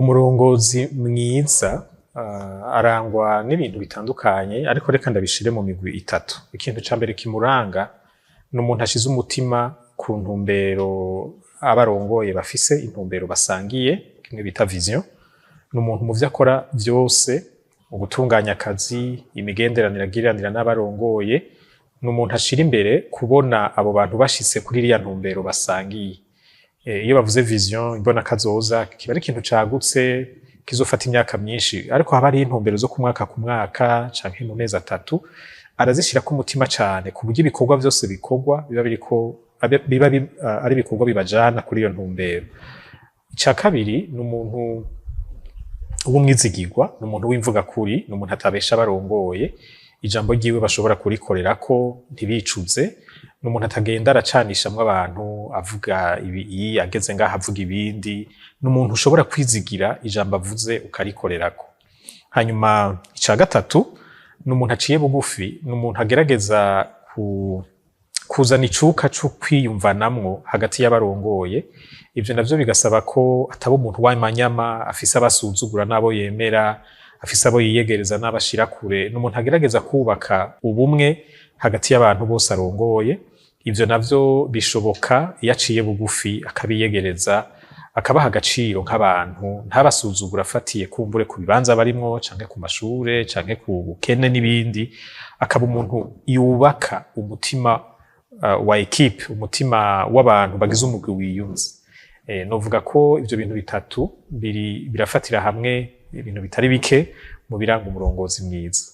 Umurongozi mwiza arangwa n'ibintu bitandukanye, ariko reka ndabishire mu migwi itatu. Ikintu ca mbere kimuranga ni umuntu ashize umutima ku ntumbero abarongoye bafise, intumbero basangiye, kimwe bita vision. Ni umuntu mu vyo akora vyose, mu gutunganya akazi, imigenderanire agiranira n'abarongoye, ni umuntu ashira imbere kubona abo bantu bashitse kuri iriya ntumbero basangiye. Iyo bavuze vision, imbona kazoza, kiba ari ikintu cagutse kizofata imyaka myinshi, ariko haba ari intumbero zo ku mwaka canke mu mezi atatu, arazishirako umutima cane ku buryo ibikorwa vyose bikorwa biba ari ibikorwa bibajana kuri iyo ntumbero. Ica kabiri ni umuntu w'umwizigirwa, ni umuntu w'imvuga kuri, ni umuntu atabesha abarongoye, ijambo ryiwe bashobora kurikorerako ntibicuze, ni umuntu atagenda aracanishamwo abantu avuga ibi ageze ngaho avuga ibindi, ni umuntu ushobora kwizigira ijambo avuze ukarikorerako. Hanyuma ica gatatu ni umuntu aciye bugufi, ni umuntu agerageza kuzana icuka co kwiyumvanamwo hagati y'abarongoye. Ivyo navyo bigasaba ko ataba umuntu w'amanyama, afise abasuzugura n'abo yemera, afise abo yiyegereza n'abashira kure. Ni umuntu agerageza kubaka ubumwe hagati y'abantu bose arongoye. Ivyo navyo bishoboka iyo aciye bugufi, akabiyegereza, akabaha agaciro nk'abantu, ntabasuzugura afatiye kumbure ku bibanza barimwo, canke ku mashure, canke ku bukene n'ibindi. Akaba umuntu yubaka umutima wa equipe, umutima w'abantu bagize umugwi wiyunze. Novuga ko ivyo bintu bitatu birafatira hamwe ibintu bitari bike mu biranga umurongozi mwiza.